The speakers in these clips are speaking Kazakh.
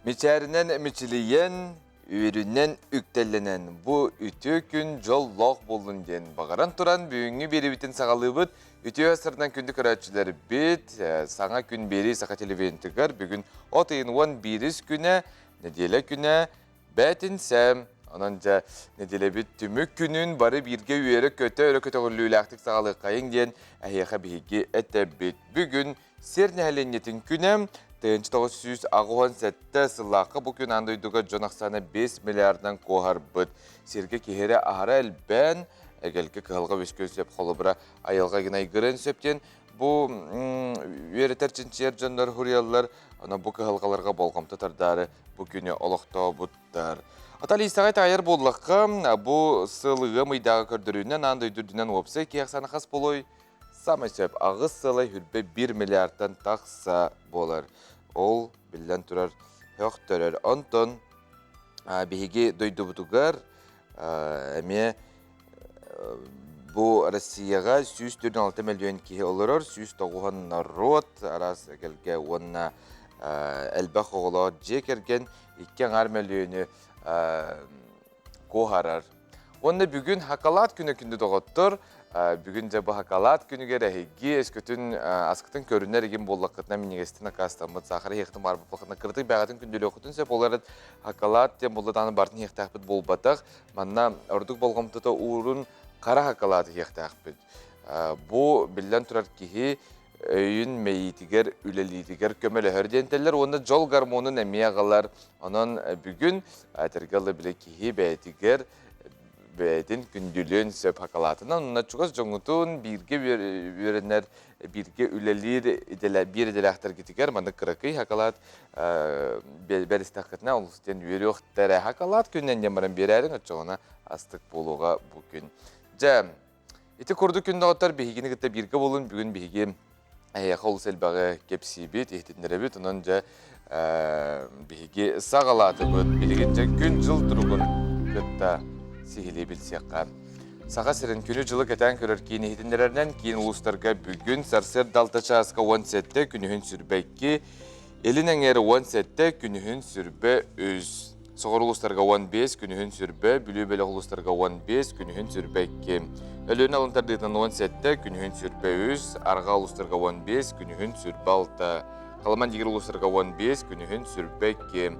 Miçerinen miçiliyen, ürünen üktellenen bu ütü gün jol loq bolun den bagaran turan büyüngü beri bitin sağalıbıt ütü asırdan kündük öğretçileri bit sana gün beri sağa televizyonu tıkar bugün otayın 11 güne nedele güne betin sem onunca nedele bit tümük günün barı birge üyere kötü güllüylaktık sağalık kayın den ahyaka bihigi ette bit bugün ser nehalenyetin günem Tığınç 997 sılaqı bugün andıydığa jonaqsana 5 milyardan kohar bıd. Serge kehere ahara elben, egelke kıhalga beşköy söp xolubra ayılga gina yigırın söpten. Bu üyereter çinçer canlar huriyallar, ana bu kıhalgalarga bolgamta tardarı bugünü oluqta budlar. Atali istağayt ayar bollaqqa bu sılığı mıydağı kördüründen andıydıdından opsa kiyaqsana xas boloy. Samay söp ağız sılay hülbe 1 milyardan taqsa bolar. Ol bilden turar höktörör. Onton bihigi doydu butugar eme bu Rusiyaga 146 milyon kihi olurur. 190 narot aras gelge onna elbaq oğla jekergen 2 milyonu koharar. Onda bugün hakalat günü kündü doğuttur. Bugün de bu hakalat günü gerehigi eskütün askıtın körünler egin bollaqıtına minigestin akastamıt sahara yektin barbapaqına kırdık bağıtın kündülü okutun sep olarak hakalat dem bolladanı bartın yektaqbıt bolbataq manna orduk bolgamtıta uğrun qara hakalatı yektaqbıt. Bu bilden turar kihi öyün meyitiger, ülelitiger kömele hördenteller onda jol garmonun emiyagalar onun bugün tergalı bile kihi beytiger Beytin gündülüğün söp hakalatından onunla çok az çoğutun birge verenler birge ülelir bir edilaktar gitiker manı kırakı hakalat beristakatına oluşten veriyor tere hakalat günden yamaran birerin açığına astık buluğa bugün. Cem, iti kurdu günde otar bihigini gitte birge bolun bugün bihigi ayakol selbağı kepsibit ihtinlere bit onunca bihigi sağalatı bit biligince gün jıl durugun gitte sihili bilsiyakka. Sağa sirin günü jılı keten körür kini hitinlerden kiin uluslarga bugün sarsır daltaça aska 17'te günühün sürbekki, elinen eri 17'te günühün sürbe üz. Soğur uluslarga 15 günühün sürbe, bülü uluslarga 15 günühün sürbekki. Ölüğün alıntardıqtan 17'te günühün sürbe üz, arga uluslarga 15 günühün sürbe alta. Kalaman jigir uluslarga 15 günühün sürbekki.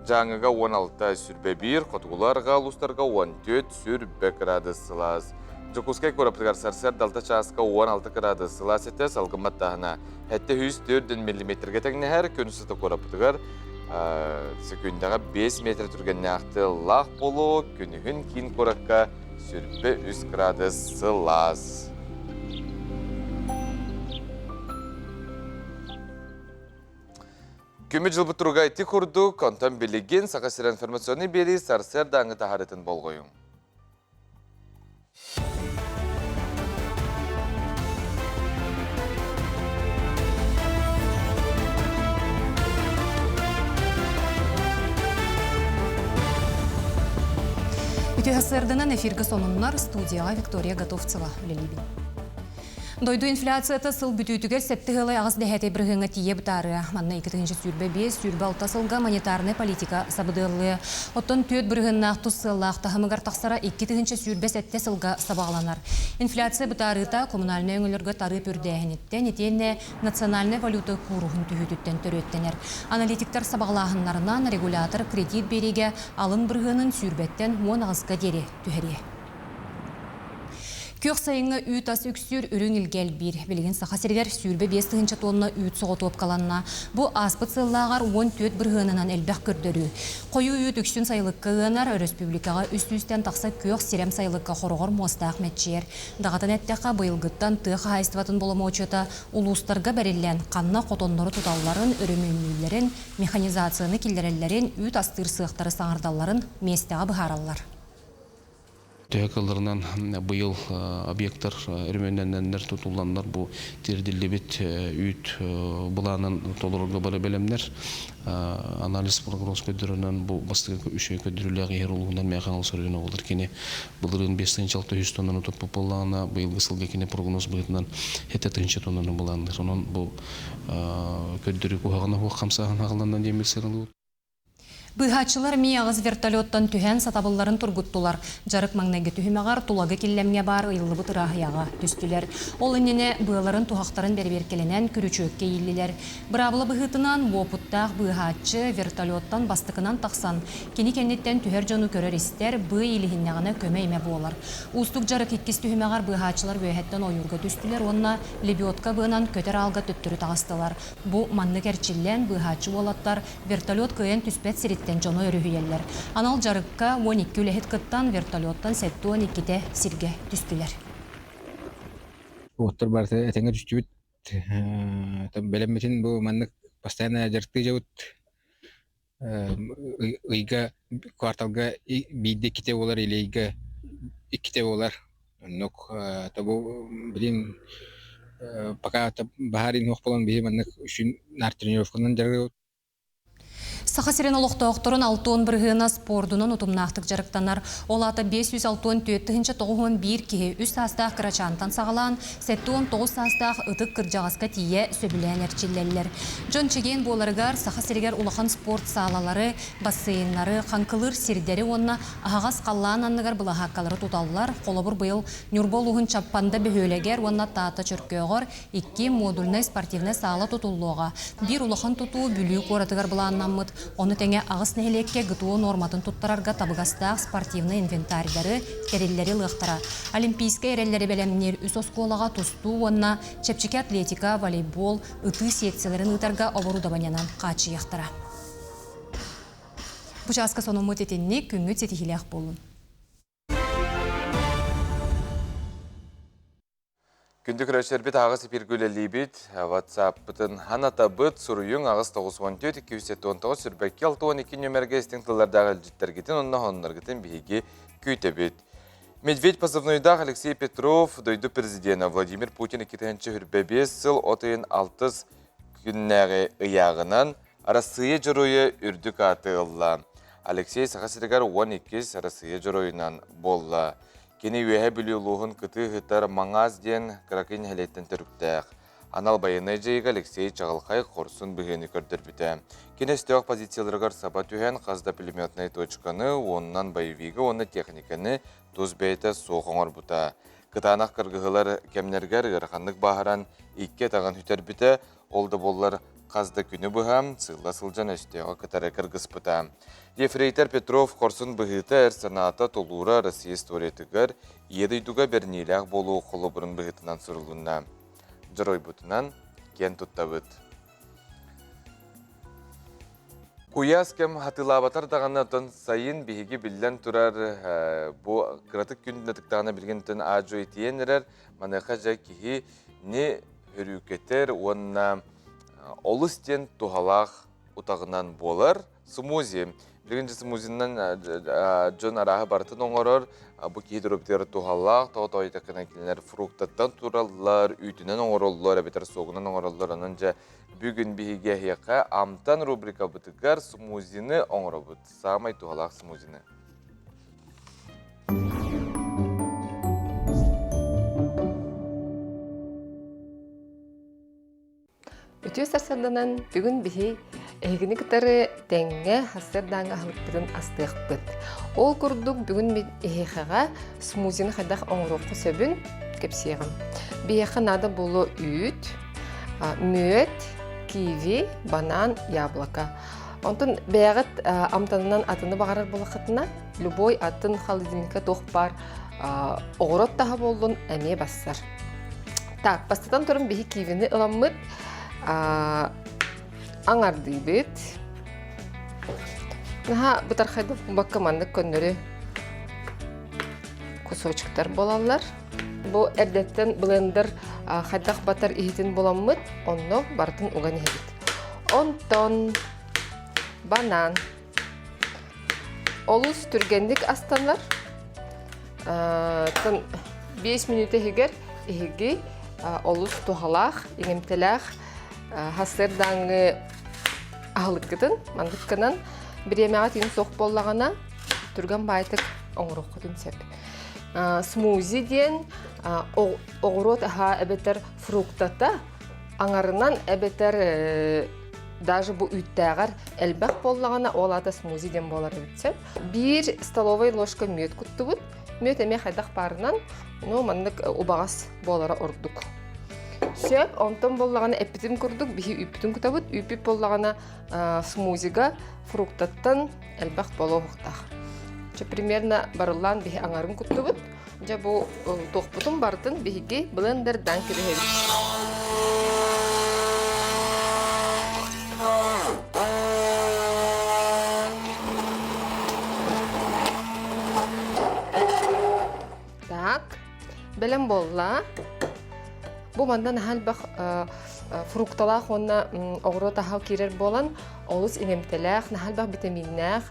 Жаңыға 16 сүрбе 1, қотығыларға ұлыстарға 14 сүрбе градус сылас. Жокускай көріптігар сарсар далта часқа 16 градус сылас еті салғыматтағына. Әтті 104 миллиметрге тәңіне әр көнісіті көріптігар секундага 5 метр түргенне ақты лақ болу, күнігін кейін көріққа сүрбе 3 градус сылас. Күмі жылбы тұрғай ті құрду, контан білеген сақасыр информационы бері сарсер даңы тахарытын болғойын. Үті ғасырдынан эфиргі сонынлар студияға Виктория Готовцева үлелейбін. Дойду инфляцията сыл бүтүтүгер септігілі ағыз дәхәте бірғыңа тие бұтары. Манна 2-ші сүрбе 5, сүрбе 6 сылға монетарны политика сабыдылы. Оттон төт бірғыннақ тұс сыллақ тахымығар тақсара 2-ші сүрбе 7 сылға сабағланар. Инфляция бұтарыта коммунальны өңілерге тары пөрдәхінеттен, етенне национальны валюта курухын түхітіттен төреттенер. Аналитиктар сабағлағынларынан регулятор кредит береге алын бірғынын сүрбеттен 10 ағызға дері түхере. Көк сайыңы үйт ас үксүр үрің үлгел бір. Білген сақасергер сүрбе 5 тонна үйт соғыт опқаланна. Бұ аспыт сыллағар 14 бірғынынан әлбәқ көрдірі. Қойу үйт үксін сайлық кығынар республикаға үст-үстен тақса көк сирем сайлыққа қорғыр мостақ мәтчер. Дағатын әттіға бұйылғыттан тұғы хайстыватын болымы очыта ұлыстарға бәрелен қанна қотонлары тұталларын, өрімімлерін, механизацияны келдерелерін, үйт астыр сықтары саңырдаларын местеға бұхаралар. Тәкаларынан бұйыл объекттар үрменненнер тұтуланлар бұл терділі бет үйт бұланын толырғы бары бәлемдер анализ прогноз көдірінен бұл бастығы үші көдірілі ғайыр олығынан мәғаныл сұрыны олар кене бұлырын 5-6 тоннаны тұтпы болағына бұйылғы сылға кене прогноз бұғытынан 7 тоннаны болағындар. Онын бұл көдірі көғағына қамсағын ағыландан демексерін Быһачылар ми ағыз вертолеттан түһән сатабылларын тургуттулар. Жарык маңнайгы түһүмәгар тулагы киллемге бар ыйлыбы тырахыяга түстүләр. Ол инене быыларын тухактарын берберкеленен күрүчөккө ийиллилер. Бырабылы быһытынан вопуттах быһачы вертолеттан бастыкынан таксан. Кини кеннеттен түһәр жону көрөр истер бый илихиннәгенә көмәймә болар. Устук жарык иккис түһүмәгар быһачылар бөһәттен ойурга түстүләр. Онна лебедка быынан көтөр алга төттүрү тагыстылар. Бу манны керчиллән быһачы болаттар вертолет кыйын түспәт сириттен жону өрүһүйелләр. Анал жарыкка 12 үлехит кыттан вертолеттан 7-12 сирге түстүләр. Оттор барты этеңе түстүбүт. Белемметин бу маннык постоянно жарыкты жабыт. Ыйга кварталга бийде ките болар илейге иките болар. Нок табу билин пока бахарин хок болон бии маннык үчүн нар тренировканан жарык. Саха сирен олоқтоқторын 6-10 бірғына спордунун утумнақтық жарықтанар. Олата 564-911 кеге үс састақ қырачантан сағалан, 7-9 састақ ұтық кыржағасқа тие сөбілен әрчиллелер. Жон чеген боларығар саха сирегер улахан спорт салалары, бассейнлары, қанқылыр сирдері онна ағағас қаллан анныгар бұлағаққалары тұталылар. Қолабыр бұйыл Нюрбол ұғын чаппанда бөхөлегер онна таата чөркеғыр 2 модульный спортивный сала тұтулуға. Bir улахан тұту бүлі қоратығар бұланнамыд. Оны тәңе ағыс нәхелекке гытуы норматын туттарарға табығастақ спортивны инвентаридары тереллері лықтара. Олимпийская әрелері бәлемнер үс осколаға тұсту, онна чепчеке атлетика, волейбол, ұты секцияларын ұтарға обыру дабанянан қачы яқтара. Бұчасқа соны мұт етенне күңі тетихілек болын. Күндік рәшербет ағыз епергөлелейбет, WhatsApp-бытын ханата бұт сұруың ағыз 914-219 сүрбәкке 612 нөмерге істіңтілердағы әлжіттергетін, оннағынларғытын бейге көйтебет. Медведь позывнойдақ Алексей Петров, дойду президента Владимир Путин 2-5 сыл отайын 6 күннәғі ұяғынан Арасыя жұройы үрдік атығылла. Алексей Сақасырығар 12 Арасыя жұройынан болла. Кені өйе білеулуғын күті ғыттар маңаз ден қырақын әлеттен түріктәқ. Анал байыны жайға Алексей Чағылқай қорсын бұғыны көрдір біті. Кені өстеуақ позицияларығар сабат үйен қазда пулеметный точканы, онынан байывигі, оны техниканы тұз бәйті соғыңыр бұта. Қытанақ қырғығылар кәмнергер ғырқандық бағаран икке тағын хүтер біті, олды болар қазда күні бұғам, сылла сылжан өстеуға қытары кыргыз бұта. Ефрейтер Петров қорсын бұғыты әрсаната толура Россия историятығыр, едейдуға бернелях болу қолы бұрын бұғытынан сұрылуына. Жырой бұтынан кен тұттабыт. Куяс кем хатылабатар тағанатын сайын бейге білден тұрар бұ қыратық күндін тұқтағына білген түн ажу етейенерер, маныға жа кейі не үрікетер, онына олыстен туғалақ ұтағынан болар. Смузи. Бірінші смузиннан жон арағы бартын оңырыр, бұ кейдіріптері туғалақ, тау-тау-етекіне келінер фруктаттан туралылар, үйтінен оңырылылар, әбетер соғынан оңырылылар, анынша бүгін бейге хеқа амтан рубрика бұтығар смузины оңыры бұт. Сағамай туғалақ смузины. Өтіе сарсарданан бүгін бігі әйгіні кітары тәңге хастарданға ғылыптырын астық бұд. Ол күрдік бүгін әйхаға смузины қайдақ оңырыққы сөбін кепсеғім. Бейхі нады болу үйт, мөт, киви, банан, яблока. Онтын бәғіт амтанынан атыны бағарар болақытына, любой атын холодильникка тоқ бар оғырот таға болуын әме бассар. Так, бастатан тұрын бігі кивini ыламмыд, аңарды бет. Наха бұтар қайды баққамандық көннері кусочктар болалар. Бұл әрдеттен блендер қайдақ батар ехетін боламмыд, онны бартын уған ехет. Онтон банан. Олыс түргендік астанлар. 5 минуты егер егер олыс туғалақ, еңемтеләқ, хасырдаңы ағылыққытын, маңғытқынан бір емеға тейін соқ болағана түрген байтық оңырық құтын сәп. Смузи ден оғырот әбетер фруктата аңарынан әбетер даже бу үттәгәр әлбәк боллагана ол ата смузи дем болар битсә. Bir столовая ложка мед куттубут. Мед эме хайдак барынан, ну мандык убагас болара ордук. Сөп, онтон боллагана эпитим курдук, бихи үпитим кутабут, үпип боллагана смузига фруктаттан әлбәк боло хуктах. Че примерно барылан бихи аңарын куттубут. Жа бу тохпутун бартын бихиги блендердан киребит. Так, белем болла. Бу мандан халбах фрукталах онна огро тахау кирер болан, олус инемтелах, нахалбах витаминнах,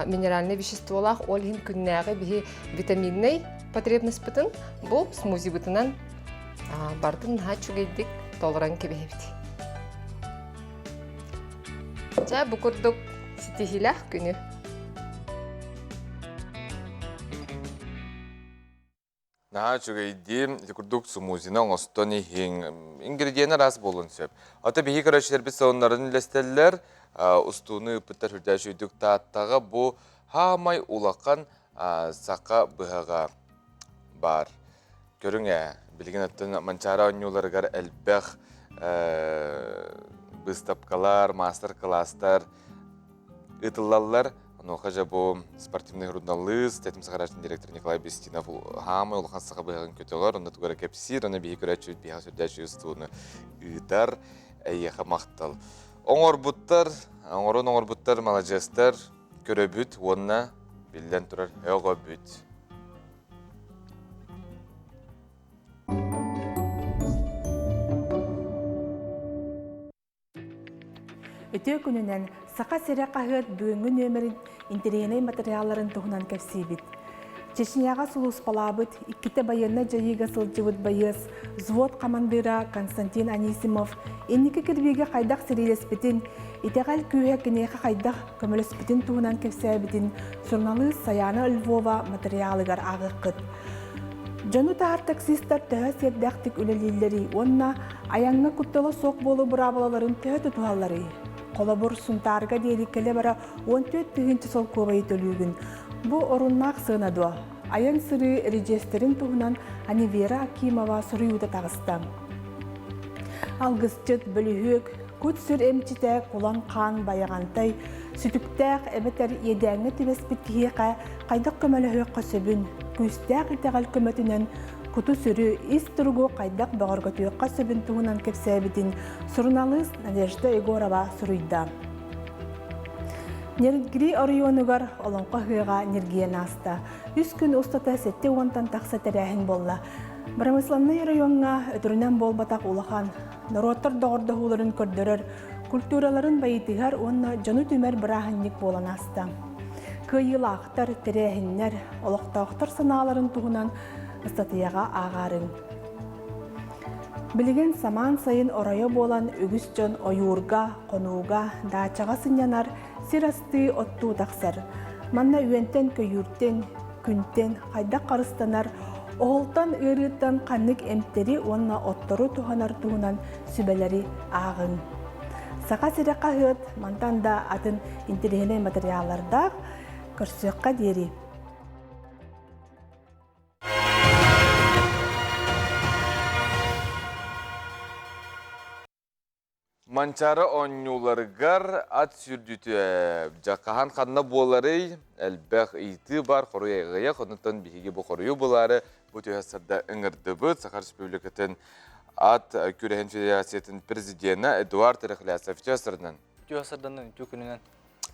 минеральные веществолах, олхин күннәгы бихи витаминный потребность бутын, бу смузи бутынан бартын хачугейдик толран кебехебит. Жа бу курдук ситихилах күнү. Наха чугайди курдук смузина оңостони хин ингредиенттер аз болун сөп. Ата бихи көрөчтер биз соннарын лестеллер устуны ыпыттар хүрдәшүйдүк тааттага бу хамай улакан сака быһага бар. Көрүңө билген аттан манчара оннюларгар элбэх выставкалар, мастер-класстар ытыллаллар. Но хажа бу спортивный журналист, тетим сахарашный директор Николай Бестинов хамы улхан сахабыгын көтөгөр, онда тугара кепсир, аны бихи көрөчү биха сүрдөчү устууну ыйтар, эйеха мактал. Оңорун буттар, малажестер көрөбүт, онна билден турар өгөбүт. Өтө күнүнен сака сере кахыт бүгүнгү нөмерин интерьерный материалларын тугунан кепсибит. Чечняга сулус палабыт, икките байына жайыга сылжыбыт байыз, взвод командира Константин Анисимов, энники кирбиге кайдак серилеспитин, итегал күйе кенеха кайдак көмөлөспитин тугунан кепсебитин, журналист Саяна Львова материалыгар агыкыт. Жону таар таксистер төһө сердактик үлелилери, онна аяңна куттала сок болу бурабаларын төһө тутуаллары. Колобур сунтарга дериккеле бара 14 тыгынчы сол кобайы төлүгүн. Бу оруннак сынадо. Аян сыры режистерин тугунан Анивера Акимова сырыйута тагыста. Алгысчыт бөлүгүк, күт сүр эмчите кулан кан баягантай, сүтүктәк эбетер едәңе тибеспит киһиқа кайдак көмөлөһө көсөбүн, күстәк итегал көмөтүнөн куту сүрү ис тургу кайдак багырга түйөкка сөбүн тугунан кепсәбитин журналист Надежда Егорова сырыйда. Нергри орионугар олонко хыга нергия наста. 3 күн устата сетте онтан такса терәһин болла. Барамысланны районга өтүрүнөн болбатак улахан. Народтар догорда хуларын көрдөрөр, культураларын байытыгар онна жону түмер бирахынник боланаста. Кыйылактар терәһиннер, олоктоктор санааларын тугунан статьяга агарын. Билген саман сайын орайы болан үгіс жон ойуырга, конуга, дачаға сынянар, сирасты отту тақсар. Манна үйентен көйүртен, күнтен, қайда қарыстанар, оғылтан ырыттан қанник эмтери онна оттору туханар туғынан сүбелери ағын. Сақа сирекка хыт, мантанда атын интерьерный материалларда көрсөкка дери. Манчары оннюларгар ат сүрдүтү жақахан қанна болары әлбәқ иті бар қоруя ғая қонытын бігеге бұл қорую болары бұт өйәсірді үңірді бұд Сақар Республикатын ат Күреген Федерациятын президенті Эдуард Рехлясов өйәсірден. Өйәсірден өйәсірден.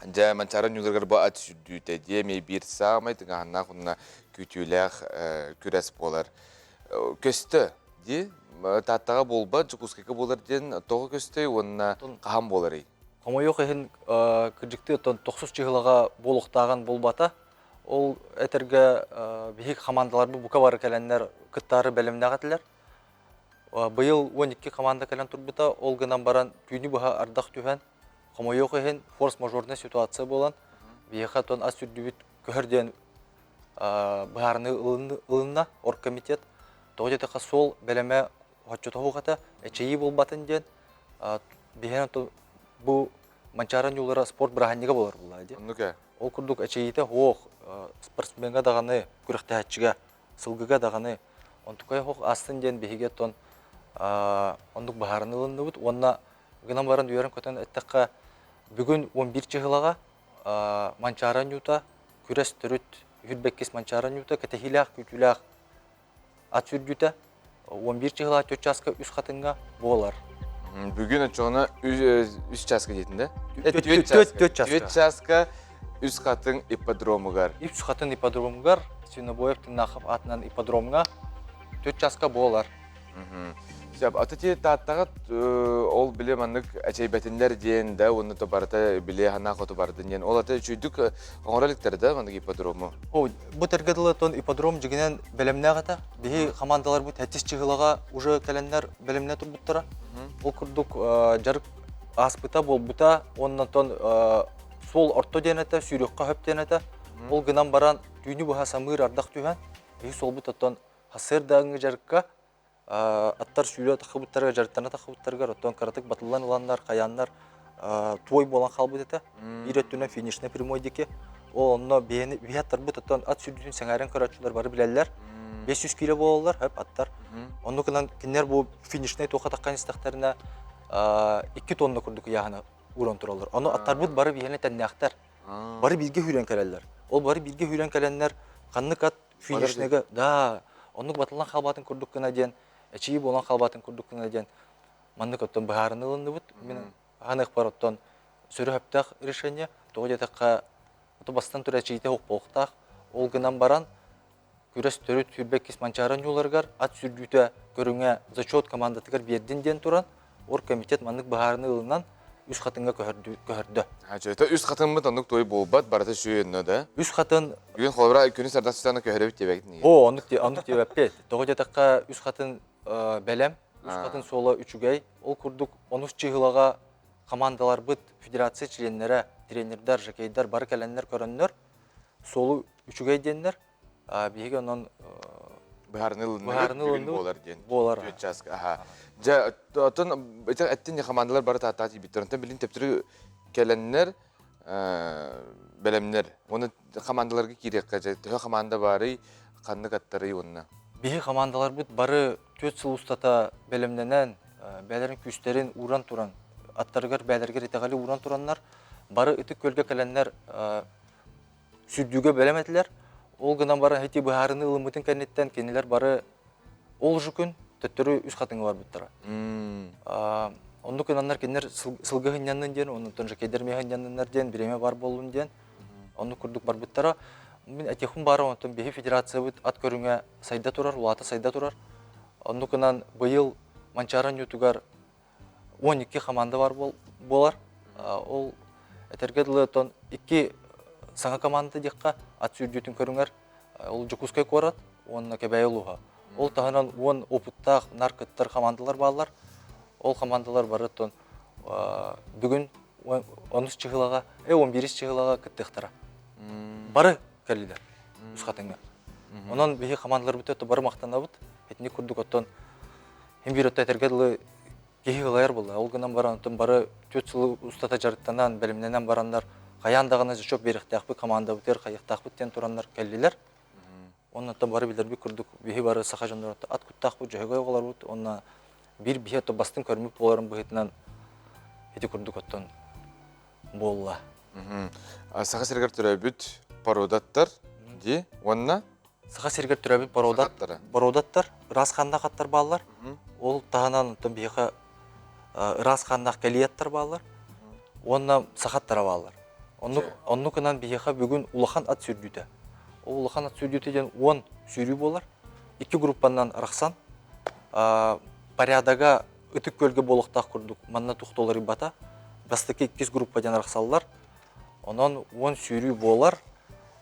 Жа манчары оннюларгар бұл ат сүрдүті деме бір самай тыңағына құнына күтіләқ күрәс болар. Көсті де? Таттаға болба, жүкускекі болар ден тоғы көстэй, онына қаған болары. Қамай yok ехін кіржікті 90 чығылыға болуқтаған болбата. Ол әтіргі бейік командалар бұқа бары кәләнлер күттары бәлімді ағатылар. Бұйыл 12 команда кәлән тұрбыта, ол ғынан баран түйіні бұға ардақ түйен. Қамай yok ехін форс-мажорны ситуация болан. Бейіға тон аз сүрдібіт көхірден бұғарыны ұлынна, оргкомитет. Тоғыдетіға сол бәліме Хотчото хугата эчеи болбатын ден бихен бу манчаран юлара спорт браханнига болар булла ди. Оннука. Ол курдук ачейте хох спортсменга даганы күрәхтәчигә сылгыга даганы онтукай хох астын ден бихиге тон ондук баһарынылынды бут онна гынан баран дүйәрен көтен әттәккә бүгүн 11 чыгылага манчаран юта күрәс төрүт хүрбеккес манчаран юта кәтәһиләх күтүләх ат сүргүтә 11 чыгыла 4 часка үз хатынга болар. Бүгін өтчоғына 3 часка дейтінде? 4 часка. 4 часка үз қатын ипподромығар. Үз хатын ипподромығар, Сүйнебоевтың нақып атынан ипподромға 4 часка болар. Аты те таттағат ол біле маңнық әчейбәтіндер дейін да, оны табарыта біле ханақ оты бардың дейін. Ол аты чүйдік оңыралықтарды маңнық ипподрому? Бұ тәргеділі тон ипподром жігінен бәлемне ағата. Бейі командалар бұ тәтіс чығылыға уже кәлендер бәлемне тұр бұттыра. Ол күрдік жарық аспыта бол бұта, оннан тон сол орто дейінеті, сүйрекқа хөп дейінеті. Ол гынан баран түйіні бұға самыр ардақ түйен. Бейі сол бұта тон хасыр дағыңы жарыққа аттар сүйрі тақыбыттарға, жарықтарына тақыбыттарға, оттон қаратық батылан ұландар, қаяндар той болан қалбыт еті. Bir өттінен финишіне прямой деке. Ол онына бейіні аттар бұт, оттон ат сүйрдігін сәңәрен қаратшылар бары біләлілер. 500 кило болалар, хөп аттар. Оны кынан кенер бұл финишіне тоқа таққан істақтарына 2 тонна күрдік яғына уран тұралар. Оны аттар бұт бары бейіні тәннәқтар. Бары білге хүрен кәләлілер. Ол бары білге хүрен кәләлілер қаннық ат финишнеге, да, онық батылан қалбатын күрдік кіна ден, әчейі болан қалбатын күрдік кіна ден, маңнық оттан бағарын ұлынды бұд. Мен ғанық бар оттан сөрі хөптақ решение, тоғы детаққа бастан түр әчейті оқ болықтақ, ол гынан баран, күрес төрүт хүрбеккес манчаран юларгар, ат сүргүйті көріңе зачет командатығар берден ден тұран, ор комитет маңнық бағарын ұлынан үз қатынға көхірді. Үз қатын мұт онық той болбат, бараты шүйенні да? Үз қатын... Бүгін қолыбыра күні сардан сұстаны көхірі біт дебәкті неге? О, онық дебәппет. Тоғы детаққа үз қатын бәлем, үз қатын солы үчігей, ол күрдік 13 чығылаға командалар бұд, федерация членлері, тренердар, жакейдар, бары кәләнлер көрінлер, солы үчігей денлер, бейге онын Бұхарны болар ден. Болар. Отын әттен командалар бары таттағыз ебеттерінті білін тептірі кәләнлер, бәлемлер. Оны командаларға керек қажет. Төе команда бары қанды қаттары онына. Бейге командалар бұд бары 4 сыл ұстата бәлемненен, бәлерін күстерін уран туран, аттарығар бәлергер етеғалі уран туранлар, бары үтік көлге кәләнлер сүрдіге бәлеметілер. Ол гынан бары әйті бұхарыны ұлымытын кәнеттен кенелер бары ол жүкін төттірі үз қатыңы бар бұттыра. Онды күнанлар кенелер сылғы хынянын ден, оны тұнжы кедерме хынянынлар ден, біреме бар болуын ден, онды күрдік бар бұттыра. Мен әтехун бары, онтын бейі федерация бұд ат көріңе сайда тұрар, улаты сайда тұрар. Онды күнан бұйыл манчаран ютугар 12 команда бар болар. Ол әтергеділі 2 саңа команда деққа ат сүрдейтін көріңер, ол жүкускай көрат, онына кәбәй олуға. Ол тағынан 10 опыттақ, наркеттар командалар балар. Ол командалар барыттын бүгін 13 чығылаға, 11 чығылаға күттіқтара. Бары кәлілер, үз қатыңа. Онан бейі командалар бүті бары мақтана бұд, әтіне күрдік оттан hem bir öte tergedli gehi gılayar buldu. Ol günden baranıtın bары 4 yıl ustata jarıttanan, bölümlenen baranlar Kayandağına çok beriqtaq bir komanda biter, qayıqtaq bitten turanlar kelliler. Ondan bari bilir bir kurduk, bihi bari sağa janдар at kuttaq bu joyga olar bu. Ondan bir bihe to bastın körmük boların bu hetinden heti kurduk ottan bolla. Sağa serger türebüt parodattar di onna Sağa serger türebüt parodattar, rasxanda qattar ballar. Ol tağanan to bihe rasxanda keliyattar ballar. Ondan saxattara ballar. Onu kanan biheha bugün ulahan at sürdüte. O ulahan at sürdüteden 10 sürü bolar. 2 gruppandan raqsan. Порядага ытык көлгө болохтак курдук. Манна туктолары бата. Бастыки 2 группадан рақсаллар. Онон 10 sürü болар.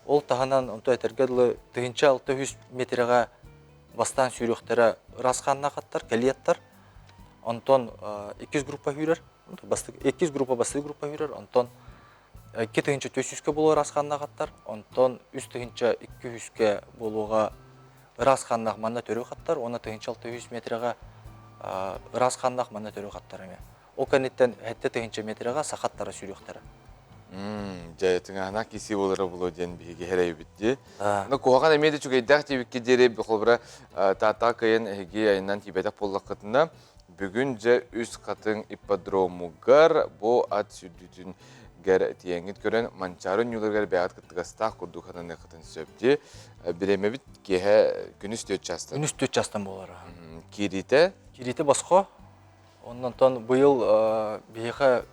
Ол тағанан онто этергедлы тыгынча 600 метрга бастан сүйрөктөрө расханна каттар, келияттар. Онтон 2 группа хүрөр. Бастык 2 группа бастык группа хүрөр. Онтон 2 тыгынча 400-ке болуу расханна каттар. Онтон 3 тыгынча 200-ке болууга расханна манна төрө каттар. Оны тыгынча 600 метрга расханна манна төрө каттар эме. Ол кәнеттен әтті тегінші метрға сақаттары сүйректері. Жайтыңа киси болары болу ден биге херей битти. Ну коған эмеде чугайдак тебикке дере холбра тата кайын эге айынан тибетак боллакытына бүгүн же үс катын ипподромугар бу ат сүрдүтүн гер тиеңит көрөн манчарын юларгар бягат кыттыгаста курдуканын кытын сөпти. Биремебит кеhe күнүс 4 жастан. Күнүс 4 жастан болар. Кирите басқа. Ондан тон быйыл бейхе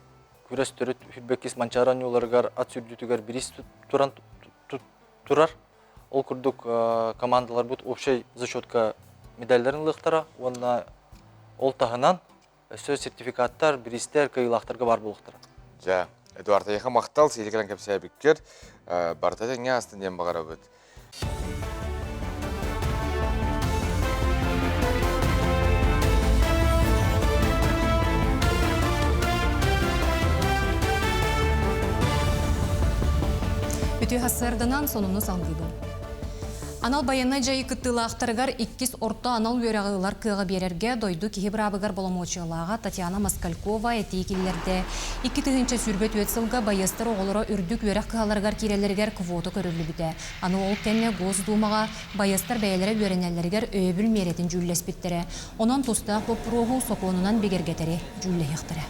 күрес түріт хүлбеккес манчаран юларгар ат сүрдүтүгер бирис турар. Ол күрдік командалар бұд общай зачетка медальдарын лықтара. Онна ол тағынан сөз сертификаттар, биристер, кайылақтарға бар болықтара. Жа, Эдуард Аяха мақтал, сейлекелен кәпсәбіккер, бартады не астын дем бағара бұд. Үтü hasırdınan sonunu sağlaydı. Anal bayanna jayı kıttılақтарыгар иккис орта анал өрағылар кыға берерге дойду кихи брабыгар боломочылаға Татьяна Москалькова этикиллерде. Икки тыгынча сүрбет өтсілға байыстыр оғылыра үрдік өрәқ кығаларгар кирелергер квота көрілі біде. Аны ол кәнне Госдумаға байыстыр бәйелері өренелергер өйбіл меретін жүллес біттері. Онан тұста қопруғу соқуынынан бегергетері жүлле хектері.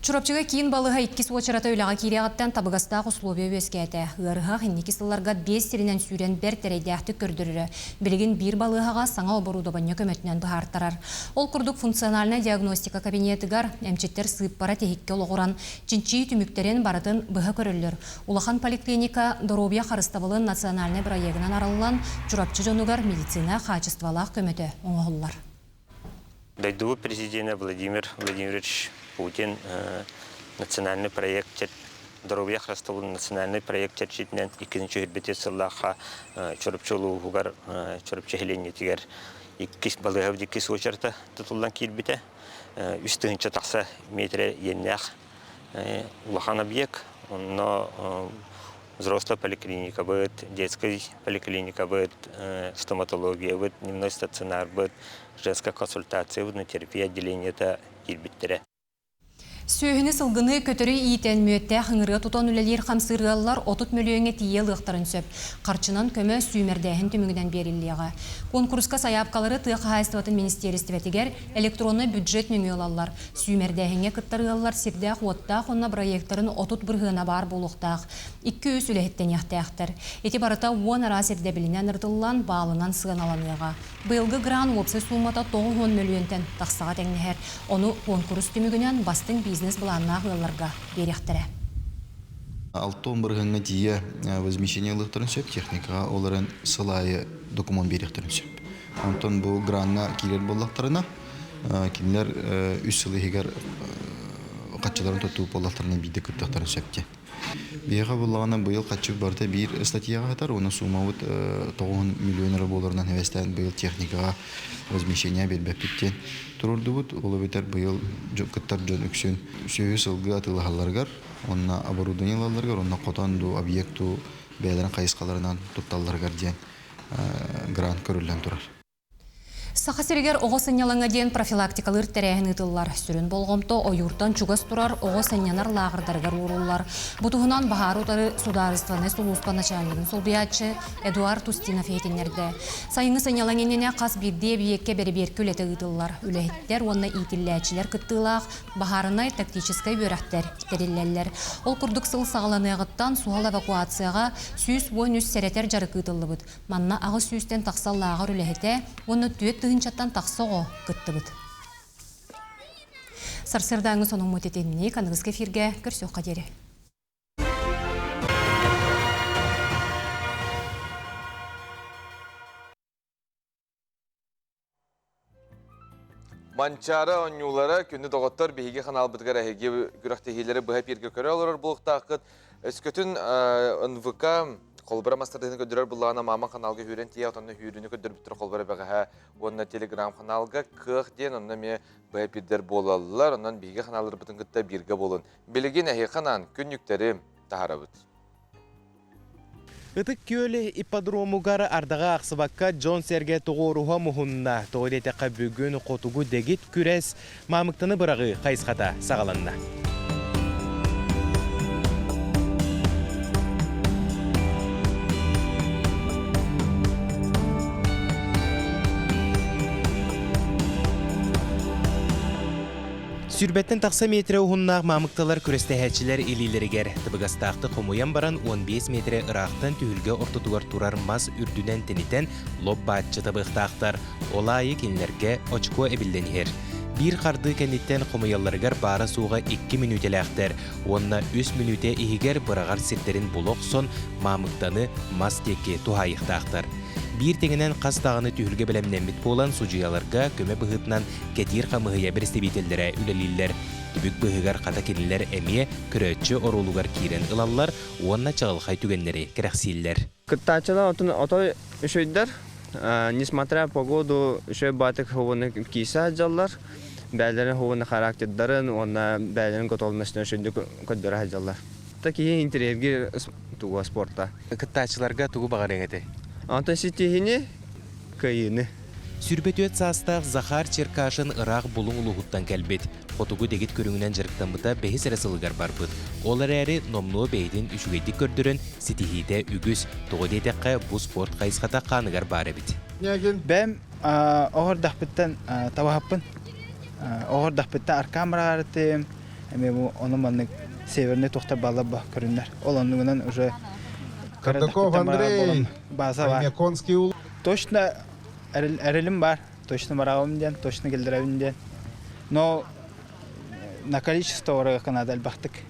Чурапчыға кейін балыға 2 очарата өліға киреғаттан табығастағы условия өскәті. Ғырға хиннекі сылларға 5 сирінен сүйрен бәр тәрейдәқті көрдірірі. Білген бір балығаға саңа обыру добанне көмөтінен бұхартарар. Ол күрдік функциональна диагностика кабинетігар әмчеттер сыып бара техикке олғыран, чинчи түміктерін барытын бұға көрілір. Улахан поликлиника Доробия Харыстабылын национальный проегінен арылылан чурапчы жонугар медицина қачествалақ көмөті оңғылар. Дойду президент Владимир Владимирович Путин национальный проект Доробия Харыстабылын национальный проект чертитнен 2-нче хирбете сыллаха чурапчылуугар чурапчыхеленетигер 2 балыгы 2 очарта тутулдан кирбите үстүнчө такса метре еннях улахан объект но взрослая поликлиника будет, детская поликлиника будет, стоматология будет, дневной стационар будет, женская консультация будет, на терапия отделение это кирбиттере. Сөйіні сылғыны көтірі иетен мөтті қыңырға тұтан үлелер қамсырғалар 30 миллионға тиел ұқтарын сөп. Қарчынан көмі сүймердәхін түмігінен беріліға. Конкурска саяпқалары тұйық хайстыватын министерістіветігер электронны бюджет мөңелалар. Сүймердәхінге күттарғалар сирдәқ оттақ онна проекттарын 30 бірғына бар болуқтақ. 2 өс үләхеттен яқтаяқтыр. Еті барыта 10 арасерде білінен ұртылан балынан сыған аланыға. Бұйылғы гран опсы суммата 90 миллионтен тақсаға тәңнігер. Оны конкурс түмігінен бастың бизнес бұланна ғыларға беректірі. 6 бірғынға тие возмещение лықтырын сөп техникаға оларын сылайы документ беректерін сөп. Онтон бұл гранна келер болақтарына, келер үс сылы егер қатшыларын тұту болақтарына бейді күттіқтарын сөпте. Бейға бұлағына бұйыл қатшық барда бір статьяға қатар, оны сумауыт 9 миллионер боларынан әвестен бұйыл техникаға возмещение бербәптіктен. Тұрырды бұд, олы бетер бұйыл күттар жон үксін сөйі сылғы атылы халарғар, онына оборудованияларғар, онына қотанду, объекту, бәйлерін қайысқаларынан тұтталарғар ден грант көрілден тұрар. Сақасергер оғы сынялаңа дейін профилактикалыр тәрәхін ұтылар. Сүрін болғымто ойыртан чугас тұрар оғы сынянар лағырдарғар урулар. Бұтығынан бағар ұтары сударыстығыны сұлуспа начальнығын солбиятчы Эдуард Устинов етінерді. Сайыны сынялаңеніне қас бірде бейекке бәрі беркілеті ұтылар. Үләхеттер онына итілләчілер күттілақ, бағарынай тактическай бөрәқтер терелләлер. Ол күрдік сыл сағаланығыттан суғал эвакуацияға сүйіс ойын үс сәрәтер жарық ұтылы бұд. Манна ағы сүйістен тақсал лағыр үләхеті, оны түйет тыгынчаттан тақсоғо күтті бұд. Сарсырдаңы соның мұтетеніне канығыз кефирге көрсеу қадері. Манчары онюлары күнді доғыттар бейге қанал бұдығар әйге күрақтегелері бұға перге көрі алырыр бұлықта ақыт. Өскөтін НВК қолбыра мастардығын көдірер бұлағына маман қаналға хүрен тие отанны хүріні көдір біттір қолбыра бәғіға. Онына телеграм қаналға қық ден онына ме бұға пердер болалылар, онынан бейге қаналыр бұтын күтті бірге болын. Білеген әйе қанан күн yüktері тағара бұд. Ытык көлі ипподромугар ардаға ақсыбаққа Джон Серге тоғыруға мұхынна тоғыдетеқа бүгін қотугу дегет күрес мамықтыны бұрағы қайсқата сағаланна. Сүрбеттен тақса метре ұғыннақ мамықталар күрестәхәтчілер илилерігер. Тыбығастақты қомуян баран 15 метре ырақтан түйілге ортотуғар турар мас үрдінен тенітен лоб баатчы тыбықтақтар. Олайы кенлерге очко әбілденер. Bir қарды кәнеттен қомуяларығар бары суға 2 минут әләқтер. Онна 3 минуте игер бұрағар сеттерін бұлық сон мамықтаны мас теке тухайықтақтар. Bir теңінен қастағыны түйілге білемнен болан сужияларға көмі бұғытынан кәтир қамығыя бір стебетелдері үлелілер. Түбік бұғығар қата кенілер әме күрәтші орулуғар кейрен ылалар, онна чағылғай түгенлері керәқсейлер. Кыттачыла отой үшөйдер, несмотря погоду үшөй батық ховыны кейса жаллар, бәлерін ховыны характердарын, онна бәлерін көтолынышын үшөйді көддері жаллар. Такие интерьерге туға спортта. Кыттачыларға туғы бағар еңеті? Антон сетихини кайыны. Сүрбетөт састақ Захар Черкашын Ирақ бұлың ұлығыттан кәлбет. Қотуғы дегет көріңінен жырықтан бұта бәхес әрісілігар бар бұд. Олар әрі номлуы бәйден үшігейдік көрдірін сетихиде үгіз тоғыдетеққа бұл спорт қайысқата қанығар бар әбіт. Бәм оғыр дақпыттан тавахаппын. Оғыр дақпыттан аркамыра арытым. Оның манның северіне тоқта балы ба көрінлер. Ол оныңынан уже Кардаков Андрей, Конский ул. Точно әрілім бар, точно барауымден, точно келдірәуінден. Но на количество орыға қанады әлбақтық.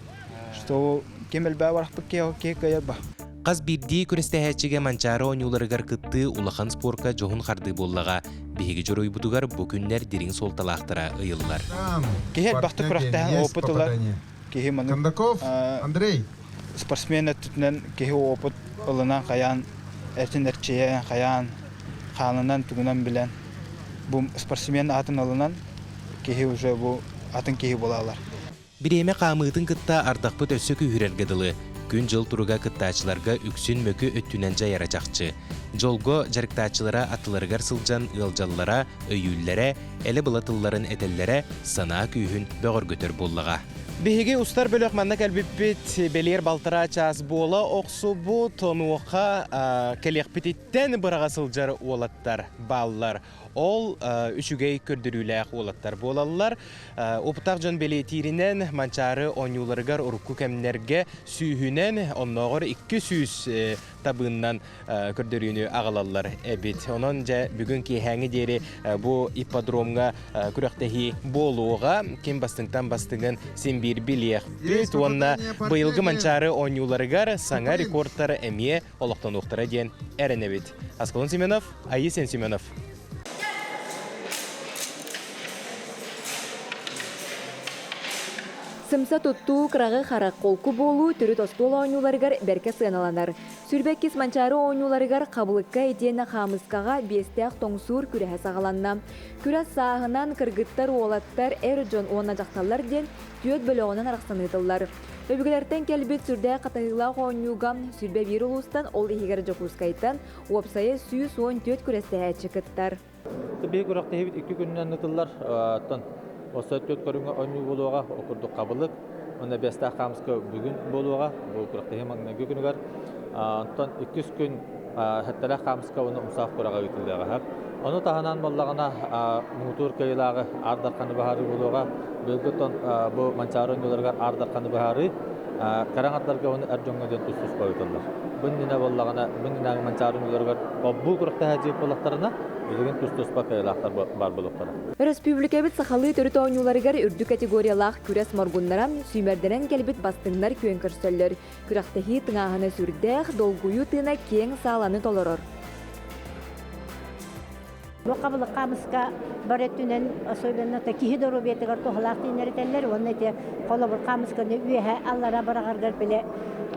Что кемел бә барақпық кей қайыр ба. Қаз бірдей көрістәхәтчіге манчары ойнуларығар күтті улахан спорка жоғын қарды боллаға. Бейгі жұрой бұдығар бүкінлер дерің сол талақтыра ұйылылар. Кейхет бақты күрақтағын опытылар. Кардаков Андрей. Спортсмены түтінен кейі опыт ұлынан қаян, әртін әртшеен қаян, қанынан түгінен білен. Бұл спортсмен атын ұлынан кейі уже бұл атын кейі болалар. Біреме қамығытын күтті ардақпыт өсі күйірергеділі. Күн жыл тұруға күттачыларға үксін мөкі өттінен жай арачақчы. Жолго жарықтачылара атыларығар сылжан ұлжалылара, өйіллері, әлі бұлатылларын әтеллері сана күйін бөғір көтір боллаға. Беге устар бөлөк манна кәлбіппет белер балтыра час бола оқсу бұ тонуға кәлекпететтен бұраға сылжар олаттар баллар. Ол үшігей көрдіріләқ олаттар болалар. Опытақ жон белетирінен манчары оңюларығар ұрыққы кәмінерге сүйінен оннағыр 200 табыннан көрдіріні ағалалар әбет. Онын жа бүгін кейхәңі дері бұл ипподромға күріқтәхи болуға кем бастыңтан бастыңын сен бір білеқ бет. Онна бұйылғы манчары оңюларығар саңа рекордтары әме олықтан оқтыра ден әрін әбет. Асколон Семенов, Айесен Семенов. Сымса тұтту қырағы қарақ қолку болу түрі тостол ойнуларығар бәрке сыналанар. Сүрбәккес манчары ойнуларығар қабылыққа етені қамысқаға бестәқ тоңсур күрәхе сағаланна. Күрәс сағынан кыргыттар олаттар әр жон оңна жақталар ден түйет бөліғынан арақсаныдылар. Өбігілерден кәлбет сүрдә қатайылақ ойнуға сүрбә бір ұлыстан ол егер жоқускайтан уапсайы сүйі суын түйет күрәсті әтші кіттар. Бей күрәқті хебет 2 күнінен нұтылар. Осы төт көріңі ойны болуға оқырдық қабылық. Оны бәстәқ қамысқы бүгін болуға, бұл күрәқті хемаңына күнігар. Онтан 2 күн әттәләқ қамысқы оны ұмсақ құраға өтілдіға. Оны тағынан болағына мұғытуыр көйлағы ардарқаны бағары болуға, бөлгіттен бұл манчары ойныларға ардарқаны бағары, қараңаттарға оны әржоңғаден тұсыз қойытылар. Бұннина болағына, бұннина манчары ойныларға бұл күрәқті әдеп болақтарына, Билеген тұс-тұспа кайлақтар бар болуқтары. Республика бит сақалы түріт ойнуларығар үрді категориялақ күрес моргуннарам сүймердерен келбет бастыңдар күйен көрсөллер. Күрақтахи тыңағаны сүрдәқ долгуyu тына кең сағаланы толырыр. Бұл қабылық қамысқа бар еттінен сөйленді кихи дұру бетігір тұғылақты инерітелер, оны әте қолы бір қамысқаны үйе аллара барағарғар біле.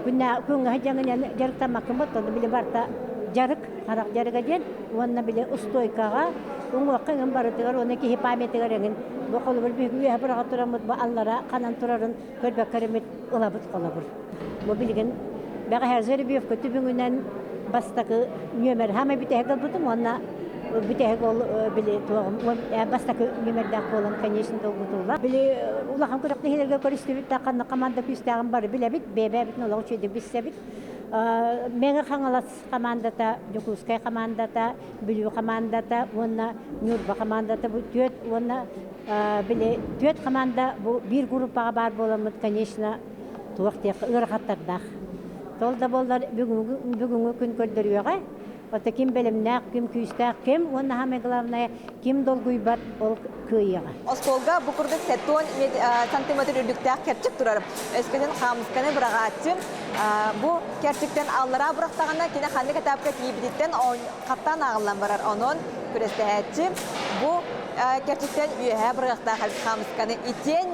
Күнгі жаңын жарықтамақын бұттылды біле барта жарык харак жарыга ден онна биле устойкага уңуаккын барытыгар оны ки памятыгар эгин бу колу бир бүйе бирага турамыт бу аллара канан турарын көрбөк керемет ылабыт колобур бу билген Бәгә һәр бив көтү бүгеннән бастакы нөмер һәм битәгә бутым онна битәгә ул биле тугым бастакы нөмердә колон конечно долгутула биле улахан күрәкне һиләргә күрсәтеп тақанны команда күстәгән бар биле бит бебә бит нолау чөйдә бисә бит мега хангалас командата Жукускай командата билю командата онна Нюрба командата бу төт онна биле төт команда бу бир группага бар боламыт конечно туакта ыргаттарда толда болдар бүгүнгү күн көрдөрүгө ата ким белемнак ким күстак ким онна хаме главное ким долгуйбат ол кыйыга Осколга букурда 7 сантиметр үрдүктәк керчик турар. Эскеден хамысканы бирагатчым. Бу керчиктен аллара бурактаганда кине ханны катапка кийбиттен каптан агылган барар. Онон күрәстәчим. Бу керчиктен үйә бурактагы хамысканы итен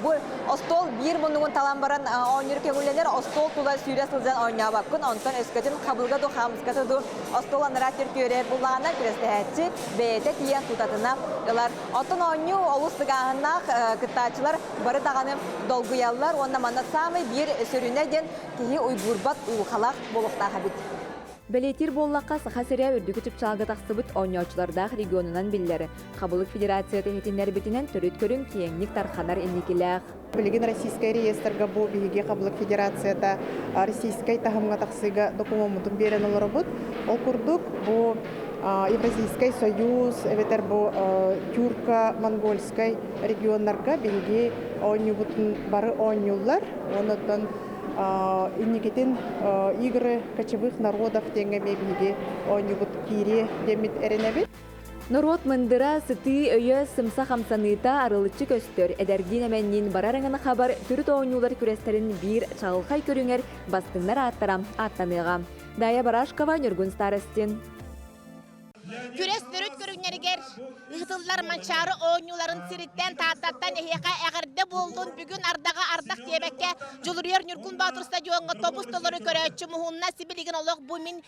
бу остол бир мунугун талан баран ойныр кегүлелер остол тула сүйрә сылжан ойнабак күн онтон эскеден кабылга до хамыскаты до остол анратер көре булана күрәстәчи бете тиян тутатына алар отон ойну олустыгагынак кытачылар бары даганы долгуяллар онна мана самый бир сөрүнеден кии уйгурбат уйхалак болуктага бит. Белетир боллаққа сахасыря үрді күтіп чалғы тақсыбыт ойнаушылардағы регионынан биллері. Қабылық федерация тәхетінер бітінен түріт көрін кейіңнік тарханар енекеләқ. Билигин Российская реестрга бу биги Қабылық федерацията Российская тахымға тақсыға документын берен олар бұд. Ол күрдік бу Евразийский союз, эветер бу тюрко-монгольской регионнарға биги ойны бұтын бары ойнулар. Онытын инникетин игры кочевых народов теңеме биги ойнубут кири демит эренебит. Народ мындыра сыты өйө сымса хамсаныта арылычы көстөр. Эдердин әмәннин барарыңына хабар түріт ойнулар күрестерін бир чағылқай көріңер бастыңнар аттарам аттаныға. Дая Барашкова, Нюргун Старостин. Күрес дөрөт көрүннәргер ыгытыллар манчары ойнуларын сириттен тааттан эхека эгерде болдун бүгүн ардага ардак тебекке жолурер Нюргун Батыр стадионга тобус толору көрөчү мухунна сибилигин олог бу мин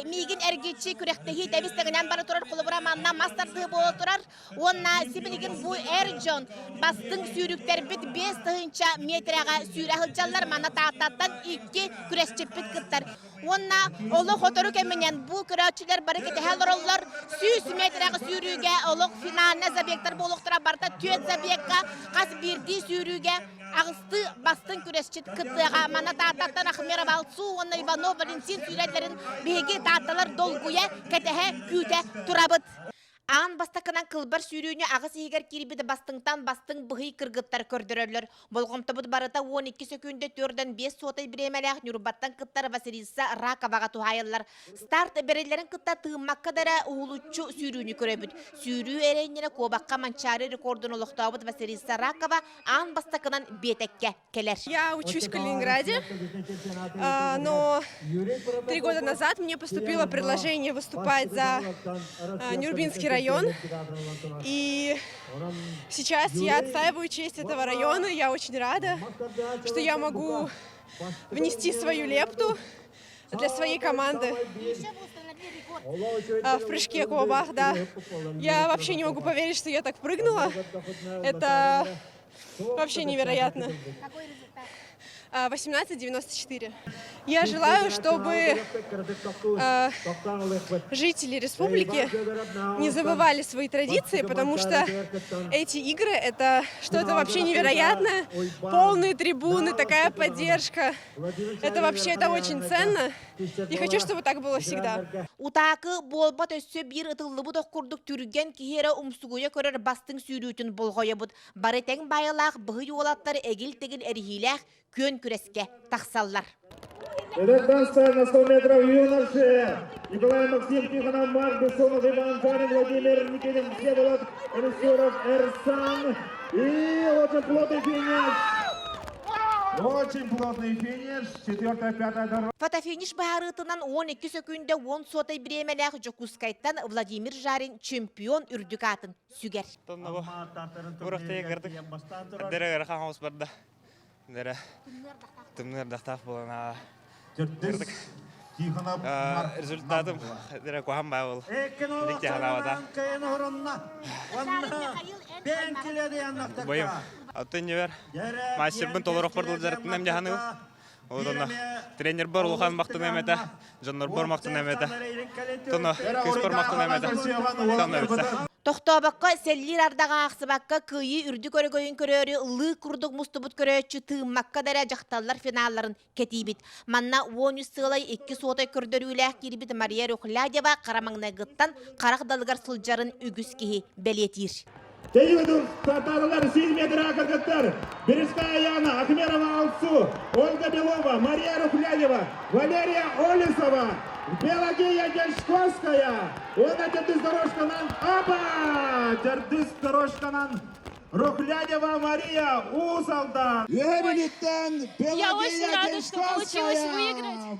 мигин эргичи күректеги тебистегинен бары турар кулубура манна мастарды боло турар онна сибилигин бу эржон бастың сүйрүктер бит 5 тыгынча метрага сүйрө хылжаллар манна тааттан 2 күресчиппит кыттар онна олог хотору кеменен бу күрөчүлөр бары кете халороллар 100 метрага сүйрүүгө олог финална забектер болуктура барта төт забекка кас бирди сүйрүүгө агысты бастын күресчит кыттыга мана тааттан Ахмеров Алсу онна Иванов Валентин сүйрөтлерин беги таатталар долгуя кетеhe күтө турабыт. Ан бастакынан кылбар сүйрүүнү агыс егер кирбиде бастыңтан бастың быгый кыргыттар көрдөрөлөр. Болгомтобут барыта 12 секундө 4ден 5 сотой биремелек Нюрбаттан кыттар Василиса Раковага тухайылар. Старт берелерин кытта тыыммакка дара уулуччу сүйрүүнү көрөбүт. Сүйрүү эренене кобакка манчары рекордун улуктабыт Василиса Ракова ан бастакынан бетекке келер. Я учусь в Калининграде, но 3 года назад мне поступило предложение выступать за Нюрбинский район, и сейчас я отстаиваю честь этого района. Я очень рада, что я могу внести свою лепту для своей команды в прыжке кобах, да. Я вообще не могу поверить, что я так прыгнула. Это вообще невероятно. 18,94. Я желаю, чтобы жители республики не забывали свои традиции, потому что эти игры — это что-то вообще невероятное. Полные трибуны, такая поддержка. Это вообще это очень ценно. И хочу, чтобы так было всегда. Утакы болбат өссө бир ытыллыбы докурдук түрген кихере умсугуя көрөр бастың сүйрүүтүн болгойобут. Барытең байылақ быгы юолаттар эгил-тегил эрихилэх көн күреске тақсаллар. Дистанция на 100 метров юноши. Николай Максим Тихонов, Марк Бессонов, Иван Царин, Владимир Никитин, Всеволод, Алексеев, Эрсан. И очень плотный финиш. Очень плотный финиш. 4-5 дорога. Фотофиниш баарытынан 12 секундда 10 сотой биремелях Жокускайттан Владимир Жарин чемпион үрдүкатын сүгер. Урактайга кырдык. Дерегер хаңыз барды. Дere tümler dağıtak bulana kırdık. Результатым dere kohan bağlı. Dikte halavada. Boyum. Atın yer. Maçın tolarok pardal zartından jahanı. Одан тренер бар улхан мактын эмете, жоннор бар мактын эмете. Тоно кыз бар мактын эмете. Тохтобакка селлир ардага аксыбакка кыйы үрдү көрөгөйүн көрөрү ылы курдук мустубут көрөөчү тыыммакка дара жакталлар финалларын кетибит. Манна 13 сылай 2 сотой көрдөрүләк кирбит Мария Рухлядева карамаңнагыттан карак далгар сылжарын үгүс кихи белетир. Тегиду татарлар 7 метр акыргыттар. Бережская Яна, Ахмерова Алсу, Ольга Белова, Мария Рухлядева, Валерия Олесова, Пелагея Гельшковская. Она тердис дорожканан Аба! Тердис дорожканан Рухлядева Мария Усалда. Я очень рада, что получилось выиграть,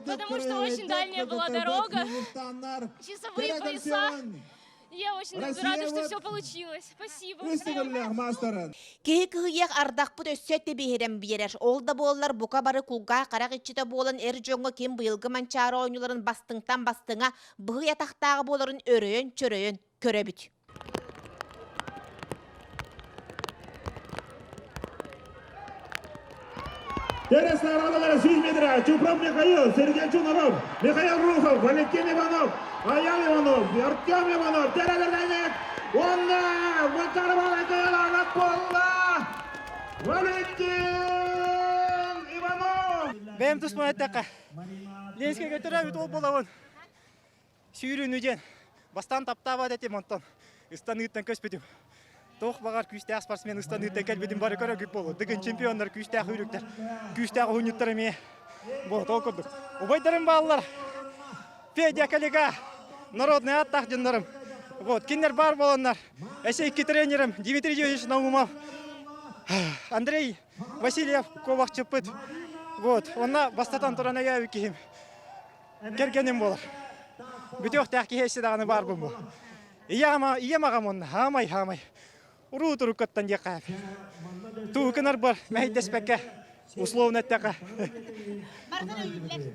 потому что очень дальняя была дорога, часовые пояса. Я очень рада, что все получилось. Спасибо. Кихи кыйяк ардақпыт өссетті бейірен берер. Ол да болалар бука бары кулға қарақ итчіті болан әр жоңға кем бұйылғы манчары ойнуларын бастыңтан бастыңа бұғы ятақтағы боларын өрөйін, чөрөйін көрі бүт. Терес Народовара 7 метра. Чупров Михаил, Сергей Чунаров, Михаил Рухов, Валентин Иванов, Аян Иванов, Артем Иванов, Терезердайнек, Онна, Макарова Лакаяна, Полла, Валентин Иванов. Бәм тұсмай әттәққа. Ленске көтірі өт ол болауын. Сүйрін өден. Бастан таптаба дәтем онтан. Истан үттен көз бөтім. Тоқ бағар күштәқ спортсмен ұстан үттен кәлбеден бары көрі көп болу. Дігін чемпиондар күштәқ үйріктер. Күштәқ ойнеттері ме. Бұл тоқ көрдік. Обайдарым балалар. Федя коллега. Народный аттақ жындарым. Кендер бар боландар. Әсе 2 тренерім. Дмитрий Юрьевич Наумов. Андрей Васильев Ковақ чыппыт. Онна бастатан тұрана әуі кейім. Кергенім болар. Бүтеқ тәқі хесі дағаны бар бұл бұл. Ие мағам онна. Хамай. Уру тұру көттен де қайып. Туғынар бар. Мәйдеспәкке. Условно әттәқі.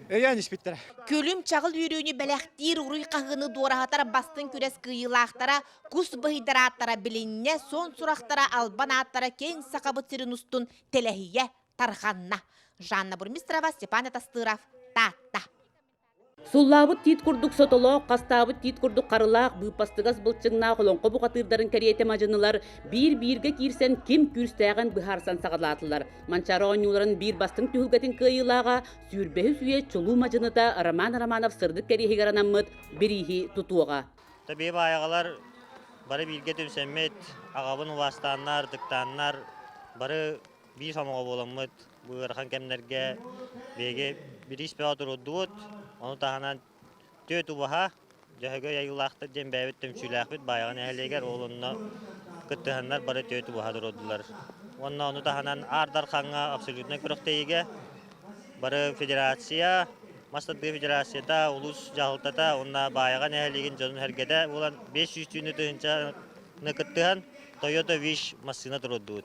Өйен іспеттірі. Көлім чағыл үйрүйіні бәләқтер ұруй қағыны дуарағатара бастың көрес күйілақтара, құс бұйдараттара білінне, сон сұрақтара албан аттара кен сақабы сирін ұстын теләхие тарханна. Жанна Бурмистрова, Степан Тастыров, Татта. Суллабыт тит курдук сотоло, кастабыт тит курдук карылак, быпастыгас былчыңна холонко бугатырдарын кәриете мажынылар, бир-бирге кирсен кем күрстәгән быхарсан сагылатылар. Манчара ойнуларын бир бастың түһүлгәтин кыйылага, сүрбәһү сүе чулу мажыныта Роман Романов сырдык кәрихигаранаммыт бирихи тутуга. Табиғи аяғалар бары билге төмсәммет, ағабын уастаннар, дықтаннар, бары бир самоға боламмыт, бұйырхан кәмнерге беге бір испеға тұрудуыт, оны тағанан төт ұбаға, жөһөгө яйылақты дем бәйбет төмсүйләқбет, байған әхелегер олынна күттіғаннар бары төт ұбаға тұрудылар. Оны тағанан ардар қаңға абсолютно күріқтейге, бары федерация, Мастадғы федерацияда, улус жағылтата, онна байған әхелеген жонын әргеде, олан 500 түйіні түхінча күттіған Toyota Wish масына тұрудуыт.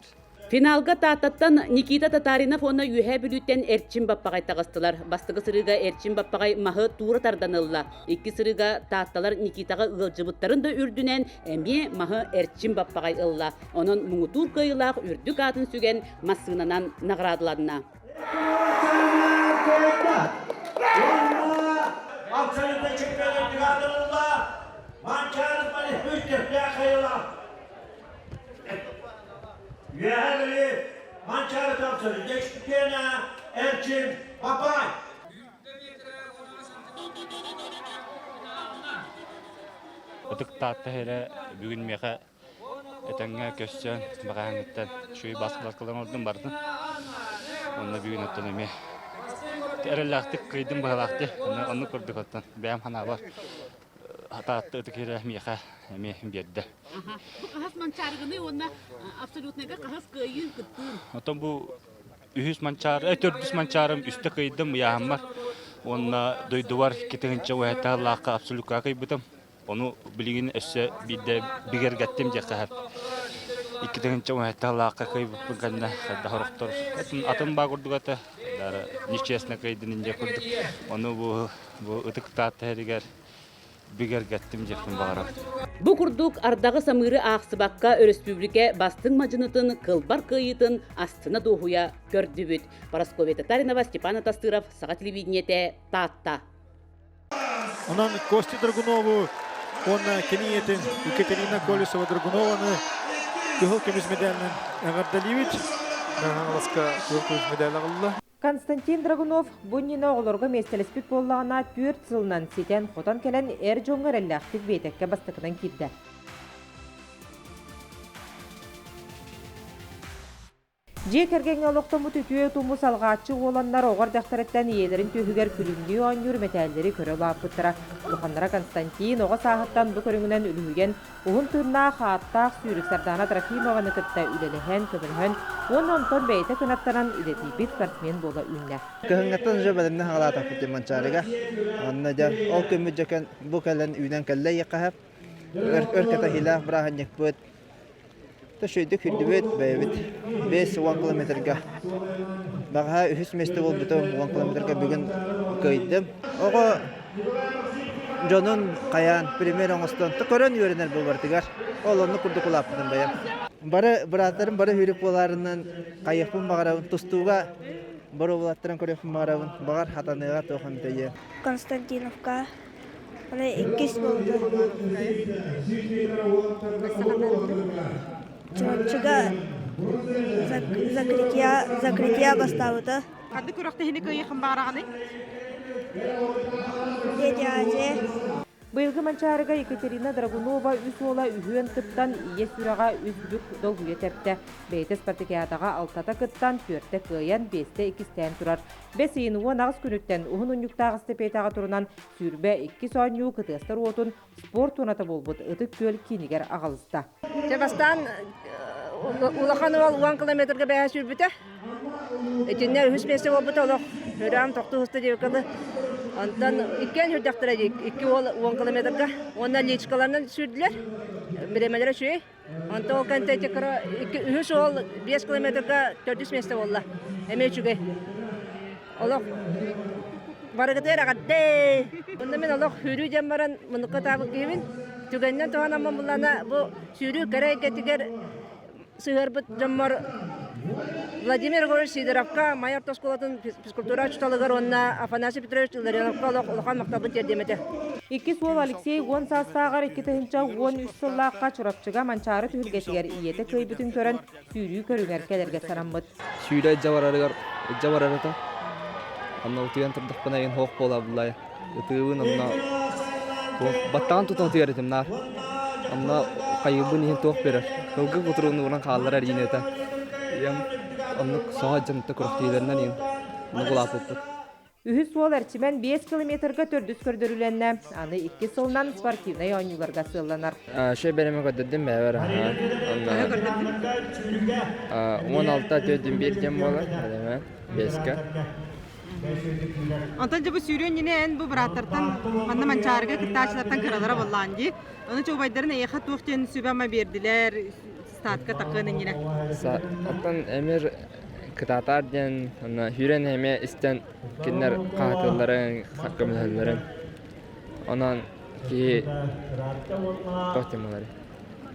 Финалга тааттан Никита Татаринов оны үйе бүлүттен Эрчин баппагай тагыстылар. Бастығы сырыга Эрчин баппагай махы туыры тарданылла. 2 сырыга таатталар Никитаға ылжыбыттарын да үрдінен әме махы Эрчин баппагай ылла. Onun мұңытур кайылақ үрдік атын сүген масынанан наградыладына. Абсолютно чемпионы наградылла. Манчаров Малихмюштев кайылақ. Üyeleri Mançarı kapsarı, Geçtikene Erçin Papay. Otuk tahtahire bugün meha etenge köşçen bagağınıttan şuy baskılan oldum bardı. Onunla bugün otonomi. Erelaktık kıydım bağlaktı. Onu kurduk ottan. Benim hana var. Hatattı ötekire meha biyedde. Bu kahas mançargını ona absolutnega kahas kıyın kıttın. Otom bu ühüs mançar, ötürdüs mançarım üstte kıydım yağmar. Ona duyduvar kitince o hata laqa absolut kıydım. Onu bilgin esse bide biger gattim diye kahar. İkitince o hata laqa kıydım kanna da horoktor. Atın bağırdık ata. Dara niçesne kıydın ince kurduk. Onu bu ıtık tahta heriger. бигер геттим жектим багара. Бу курдук ардагы самыры Ақсыбаққа республика бастың мажынытын кылбар кыйытын астына дохуя көрдүбүт. Парасковья Татаринова, Степан Атастыров, Саға телевидениете, Таатта. Онан Костя Драгунову, он кениетин Екатерина Колесова-Драгунованы күхіл көміз медалін ағардаливит. Нағаласка күхіл көміз медаль ағылы. Константин Драгунов бұннина оғылырғы местелеспет боллағына 4 сылынан сетен қотан кәлін әр жоңғыр әлләқтік бейтекке бастықынан келді. Жек әргенге олықтамы түтуе тұмы салғатшы оланлар оғар дақтареттен иелерін түйігер күлімді оңыр метәлдері көрі лапыттыра. Бұқанлара Константин оға сағыттан бұл көріңінен үліген ұғын тұрна қаттақ сүйрік сардана Трофимованы күтті үлеліген көмілген, он бәйті күнаттаран үлетейбет спортсмен бола үнне. Көхіңеттен жө бәлімді ғалатақ күтті манчарыға. Онына жа ол көмі жөкен бұл кәлін үйнен кәлі еқағып, өркеті хилақ бірағын екпөт. Төшөйді күрдібет бәйбет 5-10 километрға. Баға 3 месті бол бұты 10 километрға бүгін көйдім. Оғы жонын қаян, премьер оңыстан көрін өрінер бұл бартығар. Ол оны күрді құлапыдың бәйім. Бары бұратарым, бары хүріп боларынан қайықпын бағарауын, тұстуға бары болаттырын көрекпін бағарауын, бағар хатаныға тоқын бәйі. Константиновка. Оны 2 болды. Чуанчыга закрытия бастауыды. Қанды көріқті хені көйеқін бағарағаны? Деді әже. Бұйылғы манчарыға Екатерина Драгунова үс ола үйен кыттан ие сүраға үзбүк долгуя тәпті. Бейті спартакиадаға 6-та кыттан 4-те кыян 5-те 2-тен тұрар. 5 иынуы нағыз күніттен ұғын ұнюктағыз тепейтаға тұрынан сүрбе 2 соңю кытыстар отын спорт онаты болбыд ұтық көл кинігер ағалысты. Себастан улахан ол 10 километрге бәйі сүрбіті. Этиннер үс месте болбыты олық. Хүрам тоқты ұсты дебекілі. Антан иккен хүрдақтыра дейік. 2 километрға. Онна личкаларынан сүрділер. Біремелері шүйей. Анта ол кәнті текірі 5 километрға 400 месте болла. Әмей чүгей. Олық барығытыр ағадды. Онда мен олық хүрі дем баран мұныққа табы кейбін. Түгеннен туған аман бұлана бұл сүрі кәрі кәтігер сығыр бұт жаммар Владимир Григорьевич Сидоровка, майор Тосколатын физкультура чуталыгар онна Афанасий Петрович Илларионовка олоқан мақтабын тердемеді. 2 сол Алексей Гон састағар 2-тігінші 13 сыллаққа чұрапчыға манчары түхілгетігер иеті көй бүтін көрін сүйрі көріңер кәлерге сарамбыд. Сүйрі жаварарыта. Анна ұтыян тұрдықпына ең хоқ бола бұлай. Үтігін анна баттаған тұтан түйеретім нар. Анна қайыбын ең тоқ берер. Көлгі құтыруын ұран қалдар әргенеті. Аннық соға жымты күріқтейлерінен ең мұғылап өппір. Үхіс ол әрчімен 5 километрға төрдіс көрдіріленне. Аны 2 сылынан спортивнай ойнуларға сылланар. Шөй бәріме көдірдім бәвер. 16-та төдім берден болар. 5-ка. Антан жабы сүйрен ене ән бұл біраттартан манна манчарыға кітташылартан кыралара боллан де. Оны чоғбайдарын әйіға туқтен сөбәма берділер. Статка тақының ене. Антан әмір кытатар ден хүрен әме істен кеннер қағатыларын, қаққымыларын. Онан ки тоқтемалары.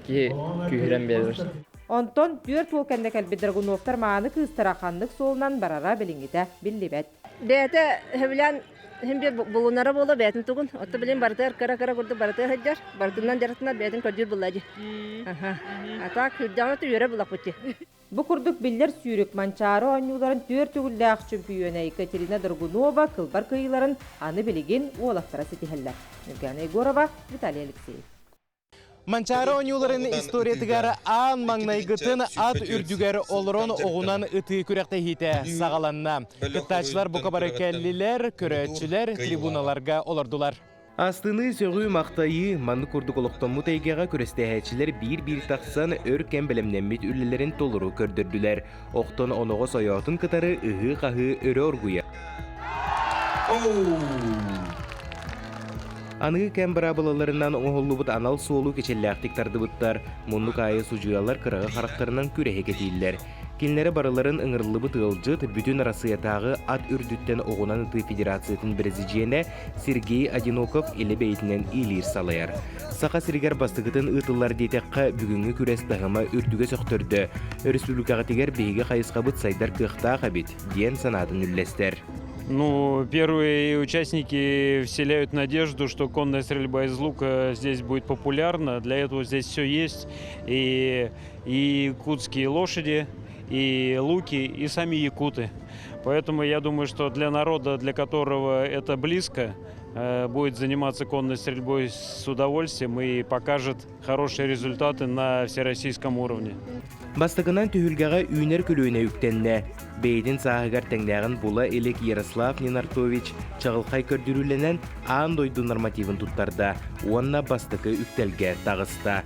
Ки күйірен берілер. Онтон 4 ол кәнді кәлбі Драгуновтар мағаны кыстырақандық солынан барара біліңгіде білдебет. Бәті хөвілен Хембе булунара болу бәтін тугун. Отто билен бартар кара курду бартар хаджар. Бартынан жаратына бәтін көрдүр буллади. Ата күрдәне түйөрө булак бутти. Бу курдук биллер сүйрек манчары ойнуларын 4 түгүлләк чемпионы Екатерина Драгунова кылбар кыйларын аны билеген олақтара сетихелләр. Нургана Егорова, Виталий Алексеев. Манчары ойнуларын историятыгары аан маңнайгытын ат үрдүгәрі олырон оғунан ыты күрәқті хите сағаланна. Кыттачылар бұқабары кәллілер, көрәтчілер трибуналарға олардылар. Астыны сөгü мақтайы манны курдук олоқтон мутайгаға көрестәһәчилер бир тақсан өркен білімненмет үлілерін толыру көрдірділер. Оқтон оноғы соятын кытары ыһы-қағы өрі оргуя. Аны кәм барабылаларынан оңғылыбыт анал суолу кечелләқтік тарды бұттар. Мұнлық айы сужуялар кырағы қарақтарынан күрәхе кетейлер. Кинлері барыларын ыңырлыбы тылжыт бүтін Россиятағы ат үрдіттен оғынан ұты федерациятын президиене Сергей Одиноков елі бейтінен илер салайар. Сақа сіргер бастығытын ұтылар дейтеққа бүгінгі күрес тағыма үрдіге сөқтірді. Республикаға тегер бейге қайысқа бұт сайдар кықта қабит, ден санатын үллестер. Ну, первые участники вселяют надежду, что конная стрельба из лука здесь будет популярна. Для этого здесь все есть. И якутские лошади, и луки, и сами якуты. Поэтому я думаю, что для народа, для которого это близко, будет заниматься конной стрельбой с удовольствием и покажет хорошие результаты на всероссийском уровне. Бастығынан түйілгіға үйнер күлуіне үктенне. Бейдін сағығар тәңдәғін бұла елек Ярослав Ненартович чағылқай көрдіріленен аң дойду нормативін тұттарда, онна бастықы үктелге тағыста.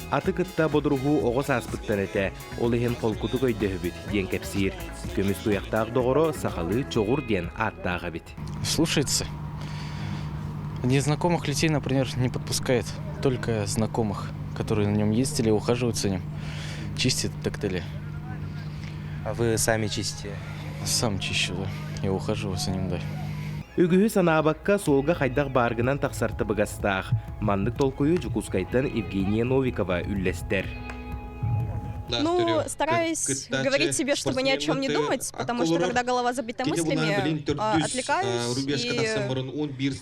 Аты кытта бодыруху оғыз аспыттан әті, ол ехен қолкуты көйді өбіт, ден кәпсир. Көміс туяқтағы доғыры сақалы чоғыр ден аттағы бит. Слушается. Незнакомых людей, например, не подпускает. Только знакомых, которые на нем ездили, ухаживают за ним. Чистит и так далее. А вы сами чистите? Сам чищу, да. Я ухаживаю за ним, да. Үгігі санабаққа солға қайдақ барғынан тақсарты бұғастақ. Мандық толқойы Жукускайтан Евгения Новикова үллестер. Ну, стараюсь говорить себе, чтобы ни о чем не думать, потому что когда голова забита мыслями, отвлекаюсь.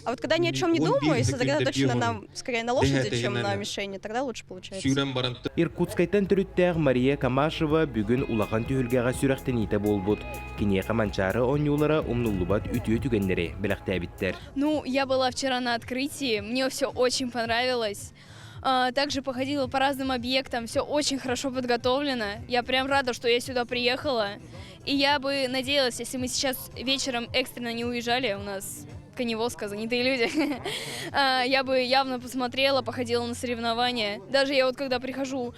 А вот когда ни о чем не думаю и сосредоточена скорее на лошади, чем на мишени, тогда лучше получается. Иркутскайтан түріттәғ Мария Камашева бүгін улақан түйілгеға сүрәқтен ете болбуд. Кенеға манчары онюлары умнулубат үтіе түгенлері біліқтәбіттер. Ну, я была вчера на открытии, мне все очень понравилось. Также походила по разным объектам, все очень хорошо подготовлено. Я прям рада, что я сюда приехала. И я бы надеялась, если мы сейчас вечером экстренно не уезжали, у нас коневозка, занятые люди, я бы явно посмотрела, походила на соревнования. Даже я вот когда прихожу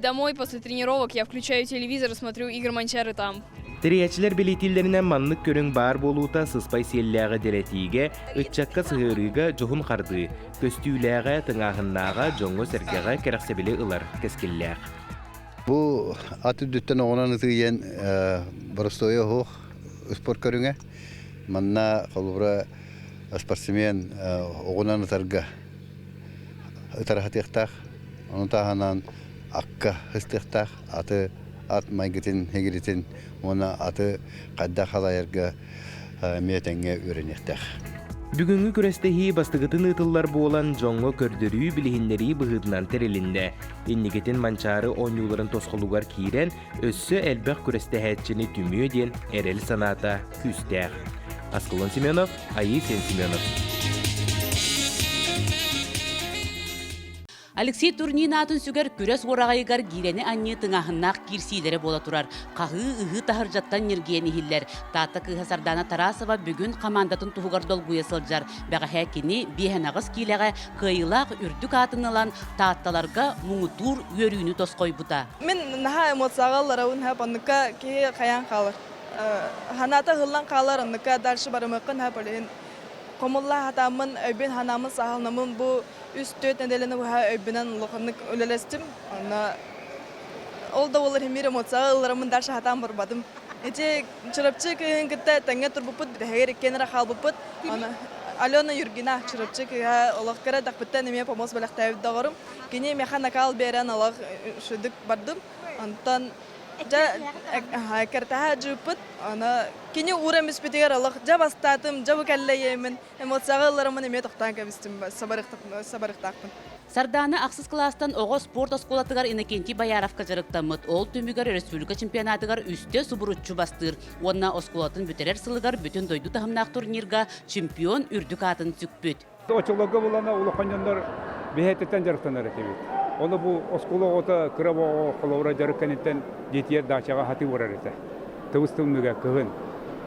домой после тренировок, я включаю телевизор и смотрю игры Манчары там. Тириячилер билетиллеринен маннык көрің бар болута сыспай селләғы дәрәтиге, үтчакка сығырыға жоғын қарды, көстүйләғы тыңағыннаға жоңғы сәргеға кәрәқсәбілі ұлар кәскелләғ. Бұл аты дүттен оғынан ұтыйен барыстоя хоқ спорт көріңе. Манна қолыбыра спортсмен оғынан ұтарға ұтарахатықтақ, оның тағынан аққа ұстықтақ, аты ат майгытын, хегірітін, оны аты қадда қалайырға метенге өрінектәқ. Бүгінгі күрестехи бастығытын ұтылар болан жоңғы көрдірі білігінлері бұғытынан терелінде. Еннегетін манчары оңюларын тосқылуғар кейрен, өссі әлбәқ күрестехәтчіні түмі ден әрел саната күстәқ. Аскылон Семенов, Аисен Семенов. Алексей Турнин атын сүгер күрес орағайығар гирені анне тыңағыннақ кирсилері бола тұрар. Қағы ұғы тахыр жаттан нергені хиллер. Тата Кыхасардана Тарасова бүгін командатын тұғығар долгуя сылжар. Бәға хәкені бейханағыз кейліға қайылақ үрдік атынылан татталарға мұңытур өрүйіні тосқой бұта. Мен наға эмоцияғалар ауын әп аннықа кей қаян қалыр. Ханата ғылан қалар аннықа дальше барымықын әп олейін. Комулла хатамын өйбен ханамын сағалнамын бұл үст-төт неделені бұға өйбенен ұлықынық өлелестім. Ол да олар емер эмоцияларымын даршы хатам барбадым. Эти чырапчы күйін күтті тәңе тұрбыпыт, бігер екенірі қалбыпыт. Алена Юргина чырапчы күйі олыққара дақпыттан еме помос бәліқ тәуіп дағырым. Кене механ акал бәрін олық шүдік бардым. Антан картаға жүпіт, кені урам үспетегер алық, жа бастатым, жа бүкәлләйемін, эмоцияларымын еме тоқтан кәбістім, сабарықтақпын. Сарданы ақсыз кластан оғы спорт осколатығар Иннокентий Баяровка жарықтамыд. Ол түмігер республика чемпионатығар үсте субурутчу бастыр. Онна осколатын бүтерер сылығар бүтін дойду тағымнақ турнирға чемпион үрдік атын сүкпіт. Очылығы болана ұлыққанжандар бейхеттен жарықтанар әтебет. Оны бұл осколы ота кырабо қолауыра жарыққанеттен жетер дачаға хаты орар әті. Тывыстымныға кығын.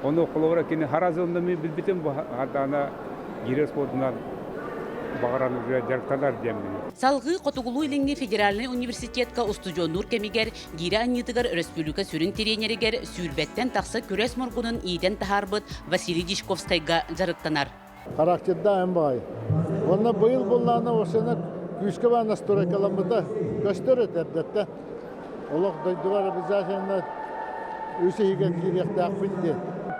Оны қолауыра кені харазылында мен білбітім бұл хатана гирер спортынан бағаранып жарықтанар демін. Салғы Қотуғылу иліңні федеральный университетка устудионур кемигер гире аннитығар республика сүрін теренерігер сүрбеттен тақсы күрес мұрғының иден тахарбыт Василий Дишковскайға жарықтанар. Характерда әмбай. Оны бұйыл болланы осыны күшкі бана стурай каламыда көстөрі тәрдетті. Олық дойдуғар обязательно үсейге киректақ білді.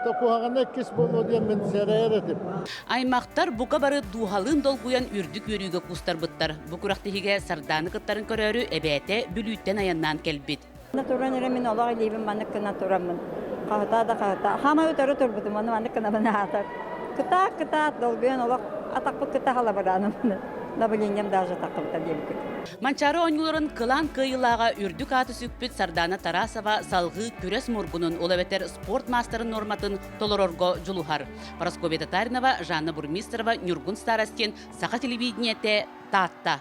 Токуағана кес болу ден мен сәрәйір етіп. Аймақтар бука бары дуhalын долгуян үрдік өрігі кустар бұттар. Бұкырақтығыға сарданы кыттарын көрәрі әбәті бүлүйттен аяннан келбет. Натуран еремен олақ елейбін манық натурамын. Қағыта да қағыта. Хама өтәрі тұрбытым, оны манық кынабын атар. Кыта долгуян олақ атақпы кыта қала бараным. Набыленгем даже тақыбыта дейбі. Манчары оңыларын кылан кыйылаға үрдік аты сүкпіт Сардана Тарасова салғы күрес мұргунын олабетер спорт мастарын норматын толорорго жулухар. Парасковия Татаринова, Жанна Бурмистрова, Нюргун Старостен, Саха телевидениете Татта.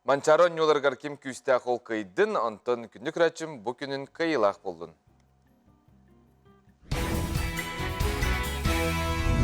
Манчары оңыларғар кем күсті ақол кыйдын, антон күнік рәчім бұ күнін кыйылақ болдың.